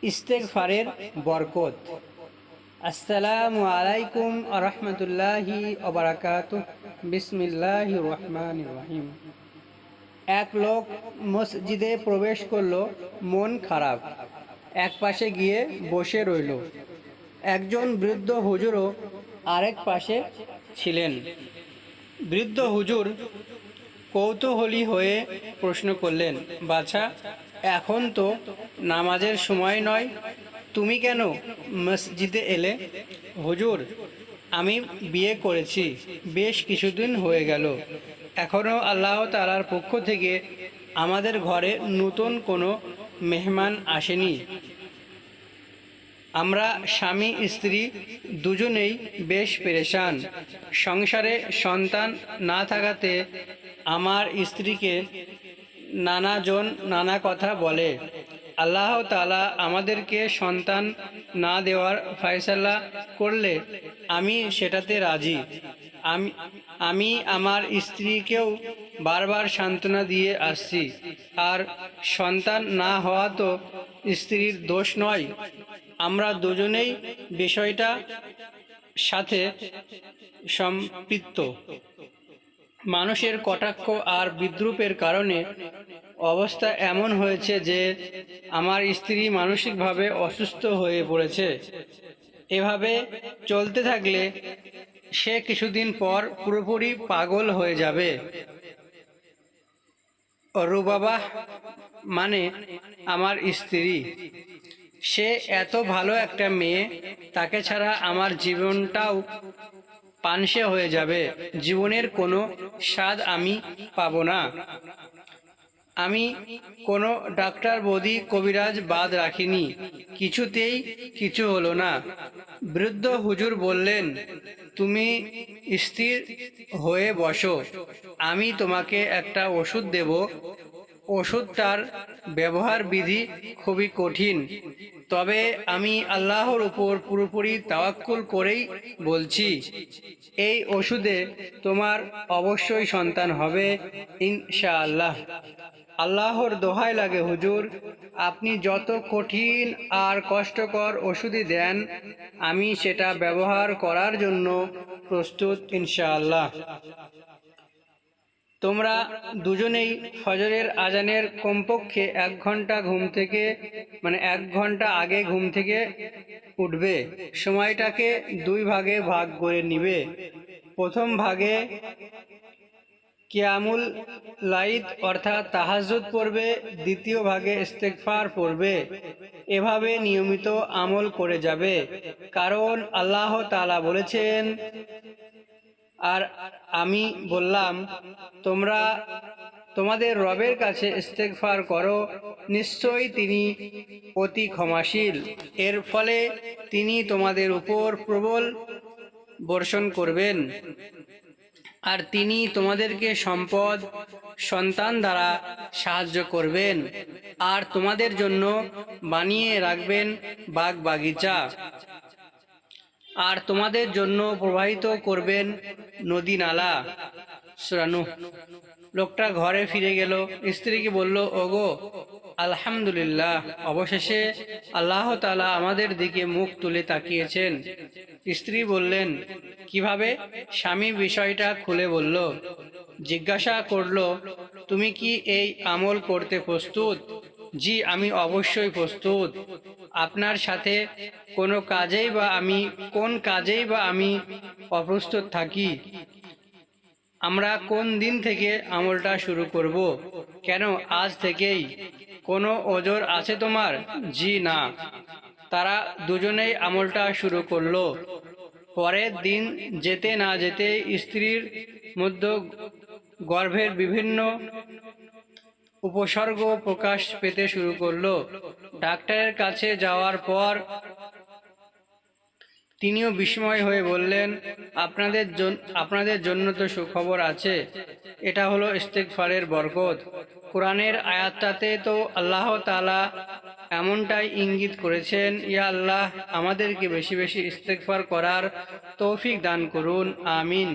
ইস্তেগফারের বরকত। আসসালামু আলাইকুম ওয়া রাহমাতুল্লাহি ওয়া বারাকাতুহু। বিসমিল্লাহির রহমানির রহিম। এক লোক মসজিদে প্রবেশ করলো, মন খারাপ, এক পাশে গিয়ে বসে রইল। একজন বৃদ্ধ হুজুরও আরেক পাশে ছিলেন। বৃদ্ধ হুজুর কৌতূহলী হয়ে প্রশ্ন করলেন, বাছা, এখন তো নামাজের সময় নয়, তুমি কেন মসজিদে এলে? হুজুর, আমি বিয়ে করেছি, বেশ কিছুদিন হয়ে গেল। এখনও আল্লাহ তাআলার পক্ষ থেকে আমাদের ঘরে নতুন কোনো মেহমান আসেনি। আমরা স্বামী স্ত্রী দুজনেই বেশ পেরেশান। সংসারে সন্তান না থাকাতে আমার স্ত্রীকে নানাজন নানা কথা বলে। আল্লাহ তাআলা আমাদেরকে সন্তান না দেওয়ার ফয়সালা করলে আমি সেটাতে রাজি। আমি আমি আমার স্ত্রীকেও বারবার সান্ত্বনা দিয়ে আসছি। আর সন্তান না হওয়া তো স্ত্রীর দোষ নয়। আমরা দুজনেই বিষয়টা সাথে সম্পৃক্ত। মানুষের কটাক্ষ আর বিদ্রূপের কারণে অবস্থা এমন হয়েছে যে আমার স্ত্রী মানসিকভাবে অসুস্থ হয়ে পড়েছে। এভাবে চলতে থাকলে সে কিছুদিন পর পুরোপুরি পাগল হয়ে যাবে। রুবাবাহ মানে আমার স্ত্রী। সে এত ভালো একটা মেয়ে, তাকে ছাড়া আমার জীবনটাও পানসে হয়ে যাবে। জীবনের কোনো স্বাদ আমি পাবো না। আমি কোনো ডাক্তার বৌদি কবিরাজ বাদ রাখিনি, কিছুতেই কিছু হলো না। বৃদ্ধ হুজুর বললেন, তুমি স্থির হয়ে বসো, আমি তোমাকে একটা ওষুধ দেব। ওষুধটার ব্যবহার বিধি খুবই কঠিন, তবে আমি আল্লাহর উপর পুরোপুরি তাওয়াক্কুল করেই বলছি। এই ওষুধে তোমার অবশ্যই সন্তান হবে ইনশাআল্লাহ। আল্লাহর দোহাই লাগে হুজুর, আপনি যত কঠিন আর কষ্টকর ওষুধই দেন, আমি সেটা ব্যবহার করার জন্য প্রস্তুত ইনশাআল্লাহ। তোমরা দুজনেই ফজরের আজানের কমপক্ষে 1 ঘন্টা আগে ঘুম থেকে উঠবে। সময়টাকে 2 ভাগে ভাগ করে নিবে। প্রথম ভাগে কিয়ামুল লাইল অর্থাৎ তাহাজ্জুদ পড়বে, দ্বিতীয় ভাগে ইস্তেগফার পড়বে। এভাবে নিয়মিত আমল করে যাবে, কারণ আল্লাহ তাআলা বলেছেন, আর আমি বললাম, তোমরা তোমাদের রবের কাছে ইস্তেগফার করো, নিশ্চয়ই তিনি অতি ক্ষমাশীল। এর ফলে তিনি তোমাদের উপর প্রবল বর্ষণ করবেন, আর তিনি তোমাদেরকে সম্পদ সন্তান দ্বারা সাহায্য করবেন, আর তোমাদের জন্য বানিয়ে রাখবেন বাগ বাগিচা, আর তোমাদের জন্য প্রবাহিত করবেন নদী নালা। সূরা নূহ। লোকটা ঘরে ফিরে গেল, স্ত্রীকে বলল, ওগো, আলহামদুলিল্লাহ, অবশেষে আল্লাহ তাআলা আমাদের দিকে মুখ তুলে তাকিয়েছেন। স্ত্রী বললেন, কিভাবে? স্বামী বিষয়টা খুলে বলল। জিজ্ঞাসা করল, তুমি কি এই আমল করতে প্রস্তুত? জি, আমি অবশ্যই প্রস্তুত। আপনার সাথে কোন কাজেই বা আমি অপ্রস্তুত থাকি? আমরা কোন দিন থেকে আমলটা শুরু করব? কেন আজ থেকেই? কোনো ওজর আছে তোমার? জি না। তারা দুজনেই আমলটা শুরু করলো। পরের দিন যেতে না যেতে স্ত্রীর মধ্যে গর্ভের বিভিন্ন উপসর্গ প্রকাশ পেতে শুরু করলো। ডাক্তারের কাছে যাওয়ার পর তিনিও বিস্ময় হয়ে বললেন, আপনাদের জন্য তো সুখবর আছে। এটা হলো ইস্তেগফারের বরকত। কোরআনের আয়াতটাতে তো আল্লাহ তাআলা এমনটাই ইঙ্গিত করেছেন। ইয়া আল্লাহ, আমাদেরকে বেশি বেশি ইস্তেগফার করার তৌফিক দান করুন, আমিন।